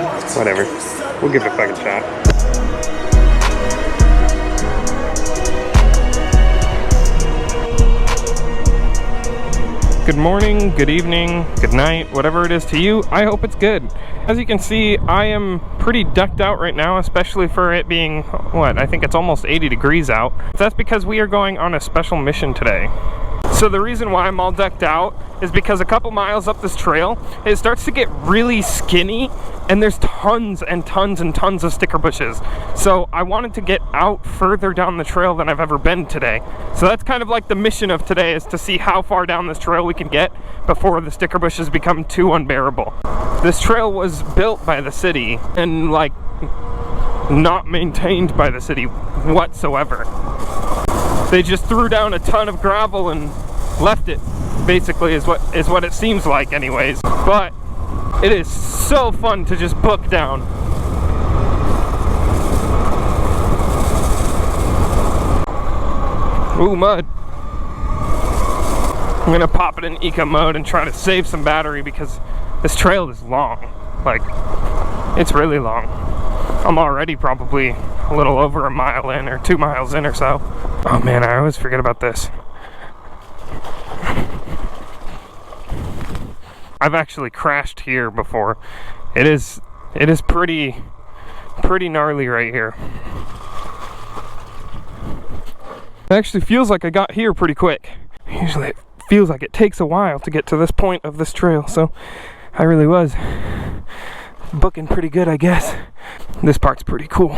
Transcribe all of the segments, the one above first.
Whatever. We'll give it a fucking shot. Good morning, good evening, good night, whatever it is to you. I hope it's good. As you can see, I am pretty decked out right now, especially for it being, what, I think it's almost 80 degrees out. That's because we are going on a special mission today. So the reason why I'm all decked out is because a couple miles up this trail, it starts to get really skinny and there's tons and tons and tons of sticker bushes. So I wanted to get out further down the trail than I've ever been today. So that's kind of like the mission of today, is to see how far down this trail we can get before the sticker bushes become too unbearable. This trail was built by the city and like not maintained by the city whatsoever. They just threw down a ton of gravel and left it, basically, is what it seems like anyways. But it is so fun to just book down. Ooh, mud. I'm gonna pop it in eco mode and try to save some battery because this trail is long. Like, it's really long. I'm already probably a little over a mile in or 2 miles in or so. Oh man, I always forget about this. I've actually crashed here before. It is pretty gnarly right here. It actually feels like I got here pretty quick. Usually it feels like it takes a while to get to this point of this trail, so I really was booking pretty good, I guess. This part's pretty cool.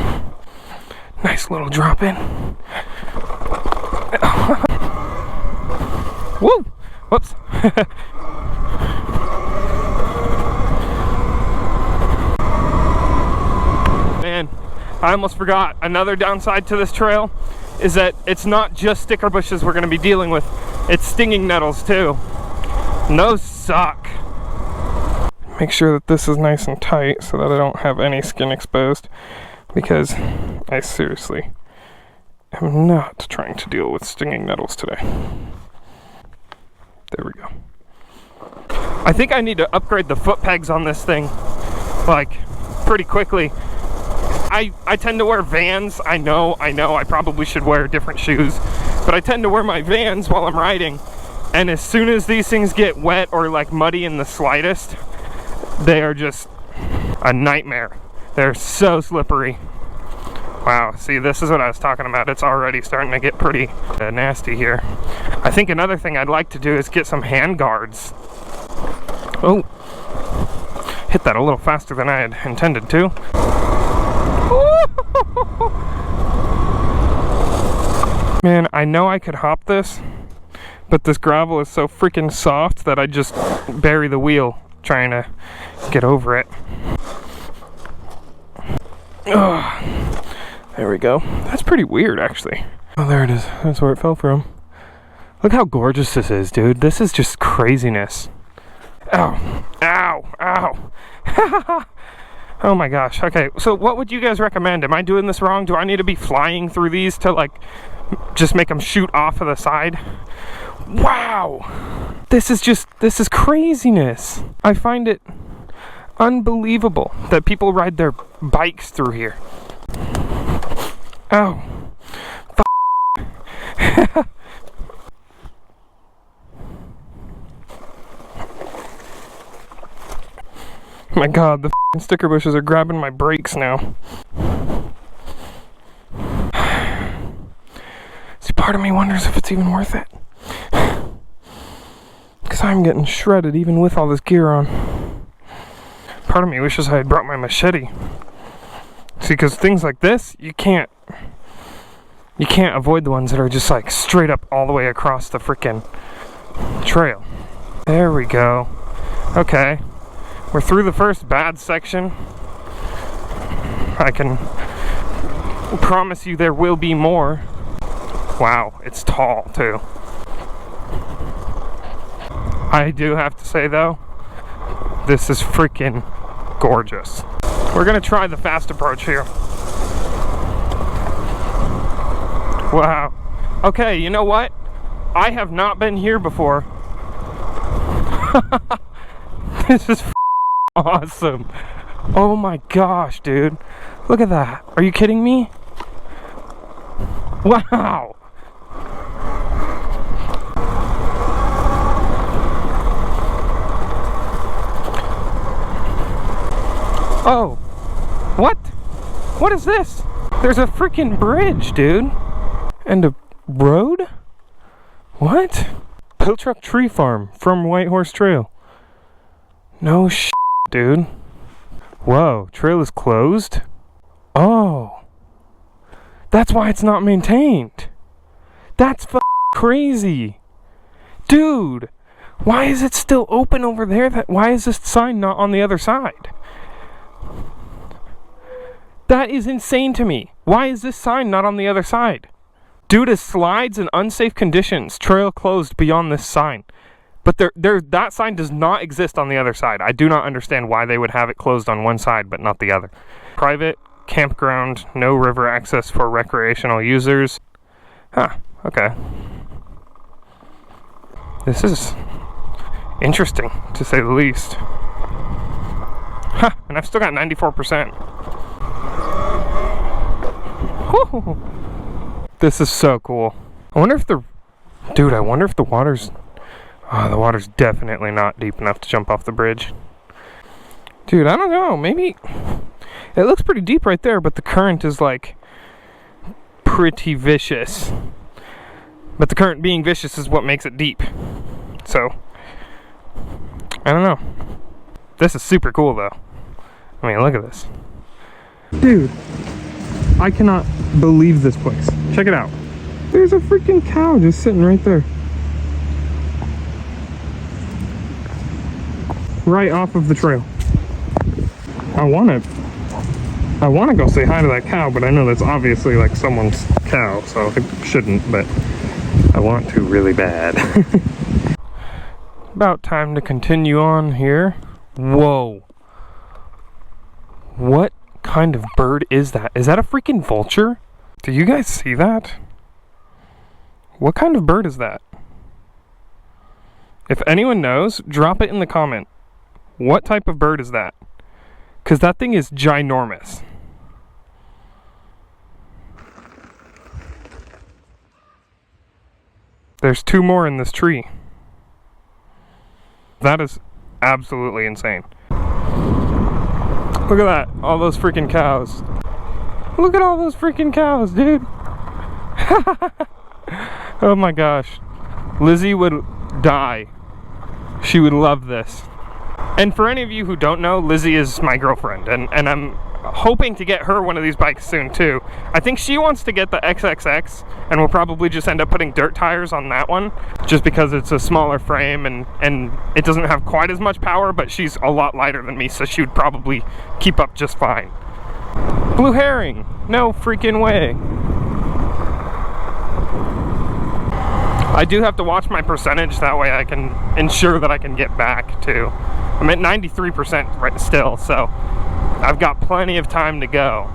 Nice little drop in. Woo! Whoops. Man, I almost forgot. Another downside to this trail is that it's not just sticker bushes we're going to be dealing with. It's stinging nettles too. And those suck. Make sure that this is nice and tight so that I don't have any skin exposed, because I seriously am not trying to deal with stinging nettles today. There we go. I think I need to upgrade the foot pegs on this thing, like, pretty quickly. I tend to wear Vans. I know I probably should wear different shoes, but I tend to wear my Vans while I'm riding, and as soon as these things get wet or like muddy in the slightest, they are just a nightmare. They're so slippery. Wow, see, this is what I was talking about. It's already starting to get pretty nasty here. I think another thing I'd like to do is get some hand guards. Oh, hit that a little faster than I had intended to. Man, I know I could hop this, but this gravel is so freaking soft that I just bury the wheel trying to get over it. Oh, there we go. That's pretty weird, actually. Oh, there it is. That's where it fell from. Look how gorgeous this is, dude. This is just craziness. Ow. Ow. Ow. Oh my gosh. Okay, so what would you guys recommend? Am I doing this wrong? Do I need to be flying through these to, like, just make them shoot off of the side? Wow. This is craziness. I find it unbelievable that people ride their bikes through here. Ow. My god, the sticker bushes are grabbing my brakes now. See, part of me wonders if it's even worth it. Because I'm getting shredded even with all this gear on. Part of me wishes I had brought my machete. See, because things like this, you can't avoid the ones that are just like straight up all the way across the frickin' trail. There we go. Okay. We're through the first bad section. I can promise you there will be more. Wow, it's tall too. I do have to say though, this is freaking gorgeous. We're gonna try the fast approach here. Wow. Okay, you know what? I have not been here before. This is awesome. Oh my gosh, dude. Look at that. Are you kidding me? Wow. Oh. What? What is this? There's a freaking bridge, dude. And a road? What? Pill Truck Tree Farm from White Horse Trail. No shit, dude. Whoa, trail is closed? Oh. That's why it's not maintained. That's crazy. Dude, why is it still open over there? Why is this sign not on the other side? That is insane to me. Why is this sign not on the other side? Due to slides and unsafe conditions, trail closed beyond this sign. But that sign does not exist on the other side. I do not understand why they would have it closed on one side but not the other. Private campground, no river access for recreational users. Huh, okay. This is interesting, to say the least. Huh, and I've still got 94%. Whew. This is so cool. I wonder if Dude, I wonder if the water's... Oh, the water's definitely not deep enough to jump off the bridge. Dude, I don't know. Maybe... It looks pretty deep right there, but the current is, like, pretty vicious. But the current being vicious is what makes it deep. So, I don't know. This is super cool, though. I mean, look at this. Dude, I cannot believe this place. Check it out. There's a freaking cow just sitting right there. Right off of the trail. I want to go say hi to that cow, but I know that's obviously like someone's cow, so I shouldn't, but I want to really bad. About time to continue on here. Whoa. What kind of bird is that? Is that a freaking vulture? Do you guys see that? What kind of bird is that? If anyone knows, drop it in the comment. What type of bird is that? Because that thing is ginormous. There's two more in this tree. That is absolutely insane. Look at that. All those freaking cows. Look at all those freaking cows, dude. Oh my gosh. Lizzie would die. She would love this. And for any of you who don't know, Lizzie is my girlfriend, and I'm hoping to get her one of these bikes soon too. I think she wants to get the XXX, and we'll probably just end up putting dirt tires on that one, just because it's a smaller frame and it doesn't have quite as much power, but she's a lot lighter than me, so she would probably keep up just fine. Blue herring! No freaking way! I do have to watch my percentage, that way I can ensure that I can get back too. I'm at 93% right still, so I've got plenty of time to go.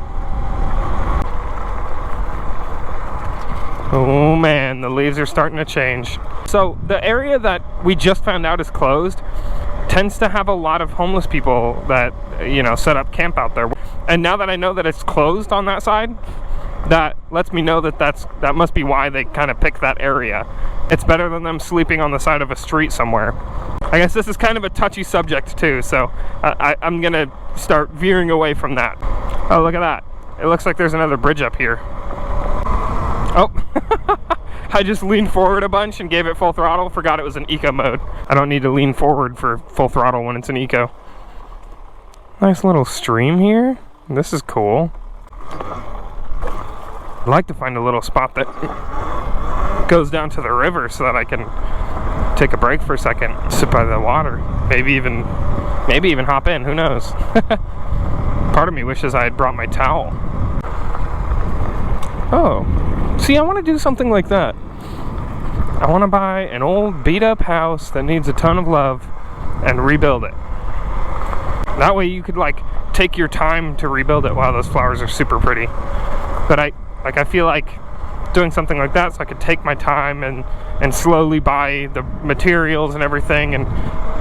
Oh man, the leaves are starting to change. So the area that we just found out is closed tends to have a lot of homeless people that, you know, set up camp out there. And now that I know that it's closed on that side, that lets me know that that must be why they kind of pick that area. It's better than them sleeping on the side of a street somewhere. I guess this is kind of a touchy subject too, so I'm gonna start veering away from that. Oh, look at that. It looks like there's another bridge up here. Oh, I just leaned forward a bunch and gave it full throttle, forgot it was in eco mode. I don't need to lean forward for full throttle when it's in eco. Nice little stream here. This is cool. I'd like to find a little spot that goes down to the river so that I can take a break for a second, sit by the water, maybe even hop in, who knows. Part of me wishes I had brought my towel. Oh, see, I want to do something like that. I want to buy an old beat up house that needs a ton of love and rebuild it. That way you could like take your time to rebuild it. Wow, those flowers are super pretty. But I feel like doing something like that so I could take my time and slowly buy the materials and everything and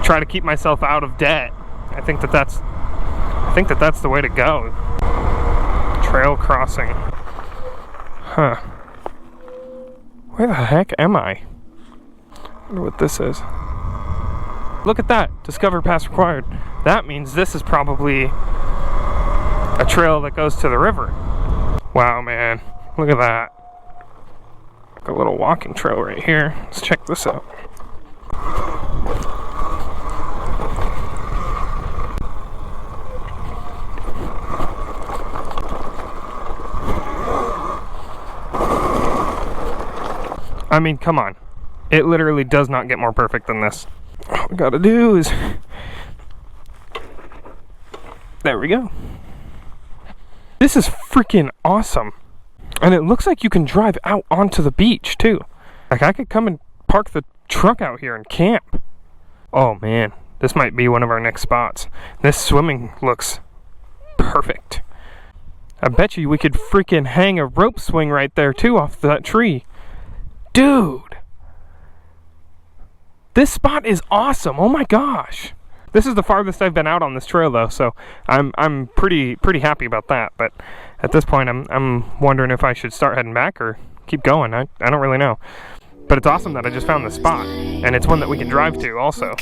try to keep myself out of debt. I think that's I think that's the way to go. Trail crossing. Huh. Where the heck am I? I wonder what this is. Look at that. Discover pass required. That means this is probably a trail that goes to the river. Wow, man. Look at that. A little walking trail right here. Let's check this out. I mean, come on. It literally does not get more perfect than this. All we gotta do is... There we go. This is freaking awesome. And it looks like you can drive out onto the beach, too. Like, I could come and park the truck out here and camp. Oh, man. This might be one of our next spots. This swimming looks perfect. I bet you we could freaking hang a rope swing right there, too, off that tree. Dude! This spot is awesome. Oh my gosh. This is the farthest I've been out on this trail though, so I'm pretty happy about that. But at this point I'm wondering if I should start heading back or keep going. I don't really know. But it's awesome that I just found this spot, and it's one that we can drive to also.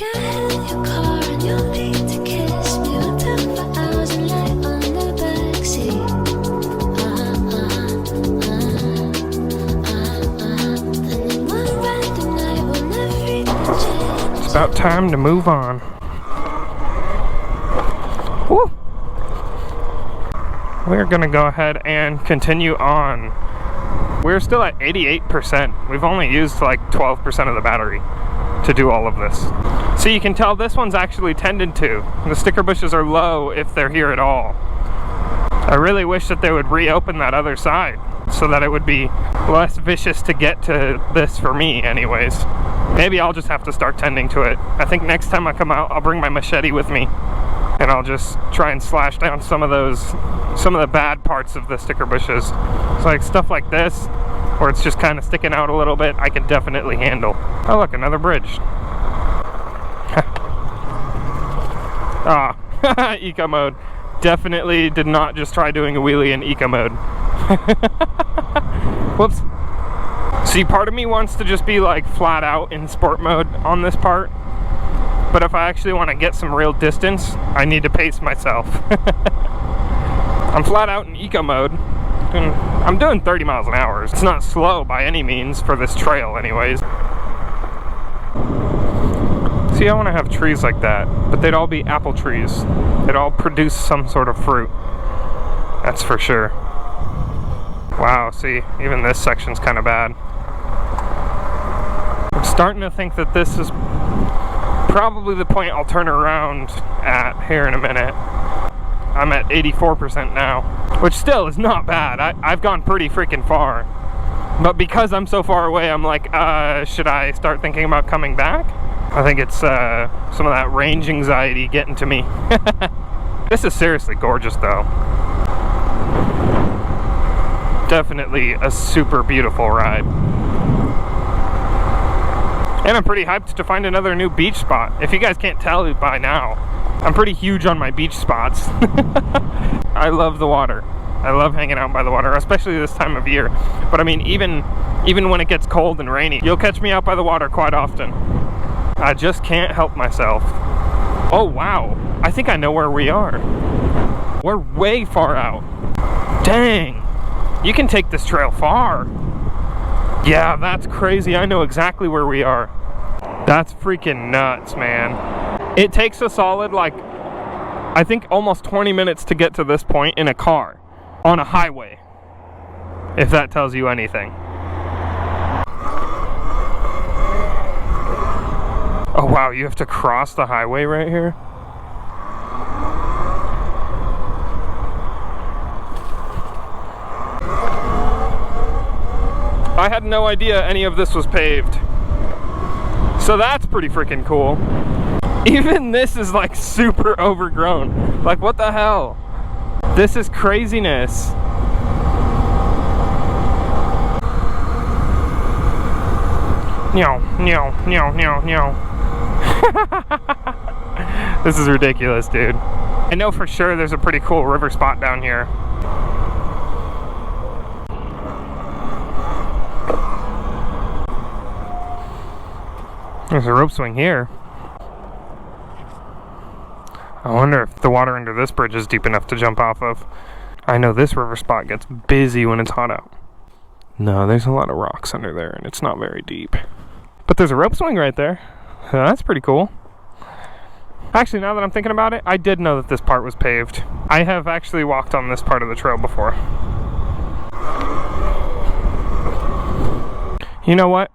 It's about time to move on. Woo! We're gonna go ahead and continue on. We're still at 88%. We've only used like 12% of the battery to do all of this. So you can tell this one's actually tended to. The sticker bushes are low if they're here at all. I really wish that they would reopen that other side so that it would be less vicious to get to this for me anyways. Maybe I'll just have to start tending to it. I think next time I come out, I'll bring my machete with me and I'll just try and slash down some of the bad parts of the sticker bushes. So like stuff like this, where it's just kind of sticking out a little bit, I can definitely handle. Oh look, another bridge. Ah, eco mode. Definitely did not just try doing a wheelie in eco mode. Whoops. See, part of me wants to just be like flat out in sport mode on this part. But if I actually want to get some real distance, I need to pace myself. I'm flat out in eco mode. I'm doing 30 miles an hour. It's not slow by any means for this trail anyways. See, I want to have trees like that, but they'd all be apple trees. They'd all produce some sort of fruit. That's for sure. Wow, see, even this section's kind of bad. I'm starting to think that this is probably the point I'll turn around at here in a minute. I'm at 84% now, which still is not bad. I've gone pretty freaking far. But because I'm so far away, I'm like, should I start thinking about coming back? I think it's some of that range anxiety getting to me. This is seriously gorgeous though. Definitely a super beautiful ride. And I'm pretty hyped to find another new beach spot. If you guys can't tell by now, I'm pretty huge on my beach spots. I love the water. I love hanging out by the water, especially this time of year. But I mean, even when it gets cold and rainy, you'll catch me out by the water quite often. I just can't help myself. Oh wow, I think I know where we are. We're way far out. Dang, you can take this trail far. Yeah, that's crazy. I know exactly where we are. That's freaking nuts, man. It takes a solid, like, I think almost 20 minutes to get to this point in a car on a highway, if that tells you anything. Oh wow, you have to cross the highway right here? I had no idea any of this was paved. So that's pretty freaking cool. Even this is like super overgrown. Like what the hell? This is craziness. No, no, no, no, no. This is ridiculous, dude. I know for sure there's a pretty cool river spot down here. There's a rope swing here. I wonder if the water under this bridge is deep enough to jump off of. I know this river spot gets busy when it's hot out. No, there's a lot of rocks under there and it's not very deep. But there's a rope swing right there. So that's pretty cool. Actually, now that I'm thinking about it, I did know that this part was paved. I have actually walked on this part of the trail before. You know what?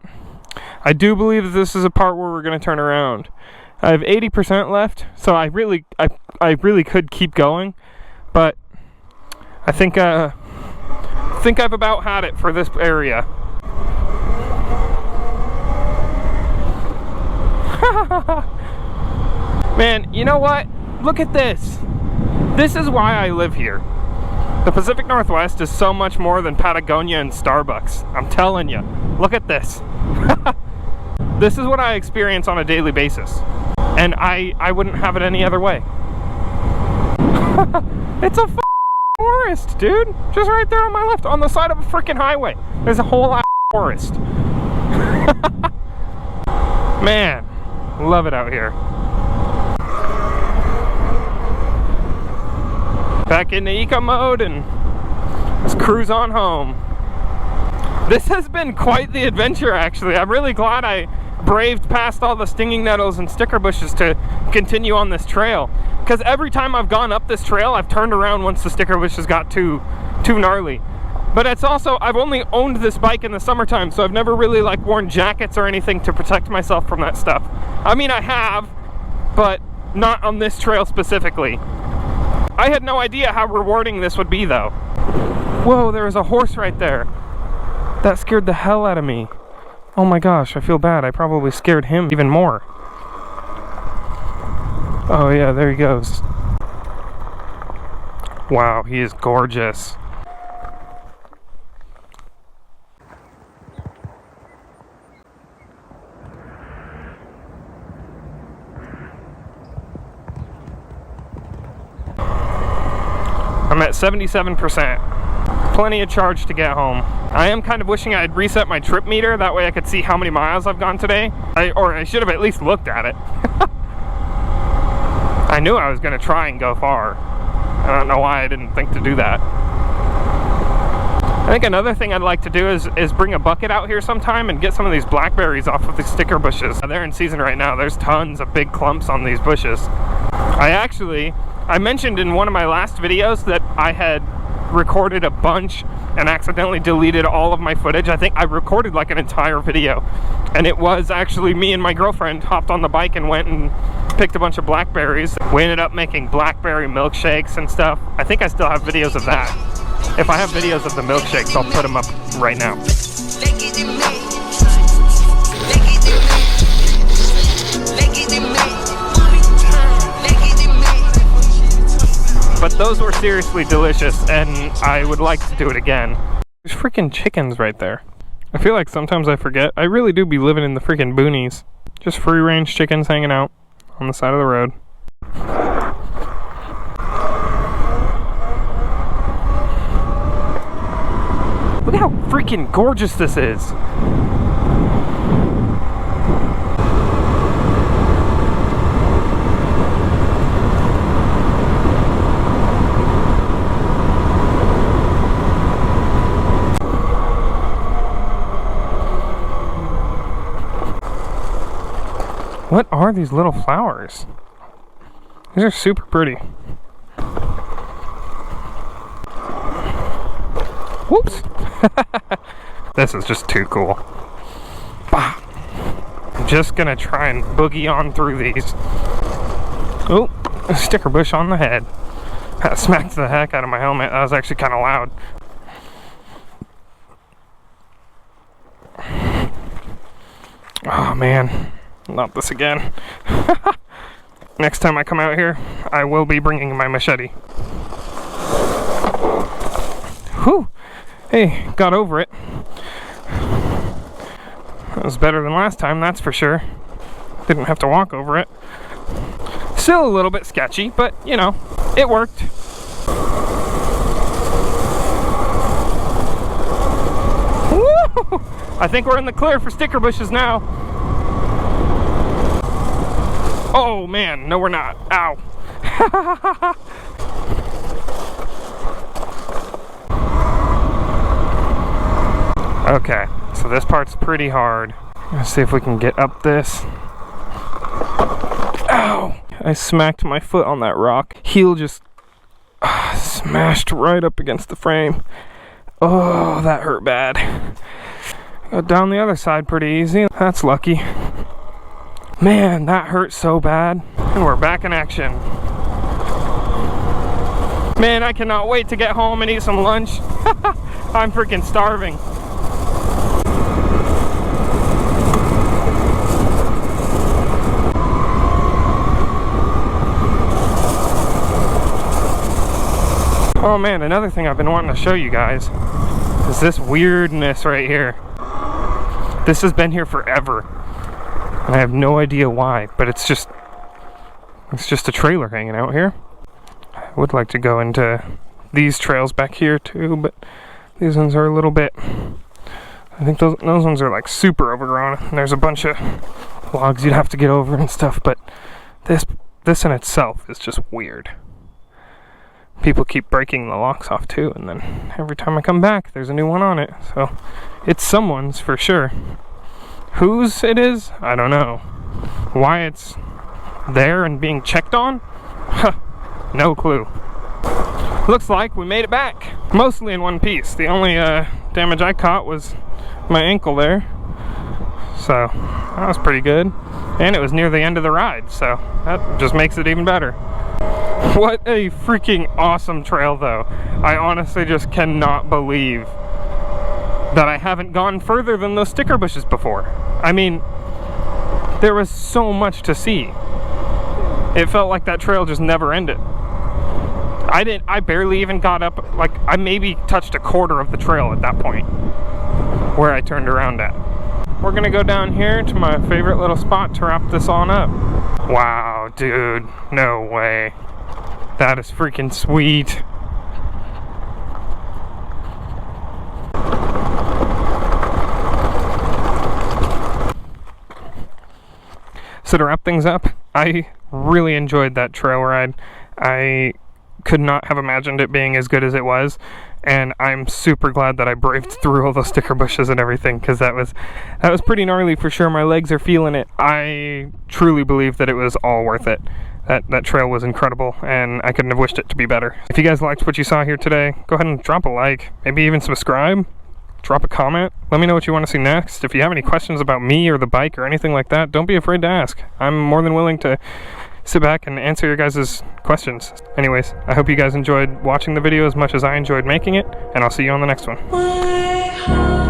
I do believe that this is a part where we're going to turn around. I have 80% left, so I really could keep going, but I think I've about had it for this area. Man, you know what? Look at this. This is why I live here. The Pacific Northwest is so much more than Patagonia and Starbucks. I'm telling you. Look at this. This is what I experience on a daily basis. And I wouldn't have it any other way. It's a forest, dude. Just right there on my left, on the side of a freaking highway. There's a whole forest. Man, love it out here. Back into eco mode and let's cruise on home. This has been quite the adventure, actually. I'm really glad I braved past all the stinging nettles and sticker bushes to continue on this trail. Because every time I've gone up this trail, I've turned around once the sticker bushes got too gnarly. But it's also, I've only owned this bike in the summertime, so I've never really like worn jackets or anything to protect myself from that stuff. I mean, I have, but not on this trail specifically. I had no idea how rewarding this would be, though. Whoa, there was a horse right there. That scared the hell out of me. Oh my gosh, I feel bad. I probably scared him even more. Oh yeah, there he goes. Wow, he is gorgeous. I'm at 77%. Plenty of charge to get home. I am kind of wishing I had reset my trip meter, that way I could see how many miles I've gone today. Or I should have at least looked at it. I knew I was going to try and go far. I don't know why I didn't think to do that. I think another thing I'd like to do is bring a bucket out here sometime and get some of these blackberries off of the sticker bushes. They're in season right now. There's tons of big clumps on these bushes. I mentioned in one of my last videos that I had recorded a bunch and accidentally deleted all of my footage. I think I recorded like an entire video, and it was actually me and my girlfriend hopped on the bike and went and picked a bunch of blackberries. We ended up making blackberry milkshakes and stuff. I think I still have videos of that. If I have videos of the milkshakes, I'll put them up right now. But those were seriously delicious, and I would like to do it again. There's freaking chickens right there. I feel like sometimes I forget. I really do be living in the freaking boonies. Just free-range chickens hanging out on the side of the road. Look at how freaking gorgeous this is. What are these little flowers? These are super pretty. Whoops! This is just too cool. Bah. I'm just gonna try and boogie on through these. Oh, a sticker bush on the head. That smacked the heck out of my helmet. That was actually kind of loud. Oh man. Not this again. Next time I come out here, I will be bringing my machete. Whew! Hey, got over it. That was better than last time, that's for sure. Didn't have to walk over it. Still a little bit sketchy, but you know, It worked. Woo! I think we're in the clear for sticker bushes now. Oh man, no we're not. Ow. Okay, so this part's pretty hard. Let's see if we can get up this. Ow! I smacked my foot on that rock. Heel just smashed right up against the frame. Oh, that hurt bad. Got down the other side pretty easy. That's lucky. Man, that hurt so bad. And we're back in action. Man, I cannot wait to get home and eat some lunch. I'm freaking starving. Oh man, another thing I've been wanting to show you guys is this weirdness right here. This has been here forever, and I have no idea why, but it's just a trailer hanging out here. I would like to go into these trails back here too, but these ones are a little bit, I think those ones are like super overgrown, and there's a bunch of logs you'd have to get over and stuff, but this in itself is just weird. People keep breaking the locks off too, and then every time I come back there's a new one on it, so it's someone's for sure. Whose it is, I don't know. Why it's there and being checked on? Huh, no clue. Looks like we made it back, mostly in one piece. The only damage I caught was my ankle there, so that was pretty good, and it was near the end of the ride, so that just makes it even better. What a freaking awesome trail though. I honestly just cannot believe that I haven't gone further than those sticker bushes before. I mean, there was so much to see. It felt like that trail just never ended. I barely even got up, like I maybe touched a quarter of the trail at that point where I turned around at. We're gonna go down here to my favorite little spot to wrap this on up. Wow, dude, no way. That is freaking sweet. So to wrap things up, I really enjoyed that trail ride. I could not have imagined it being as good as it was, and I'm super glad that I braved through all those sticker bushes and everything, because that was pretty gnarly for sure. My legs are feeling it. I truly believe that it was all worth it. That trail was incredible, and I couldn't have wished it to be better. If you guys liked what you saw here today, go ahead and drop a like, maybe even subscribe, drop a comment, let me know what you want to see next. If you have any questions about me or the bike or anything like that, don't be afraid to ask. I'm more than willing to sit back and answer your guys' questions. Anyways, I hope you guys enjoyed watching the video as much as I enjoyed making it, and I'll see you on the next one.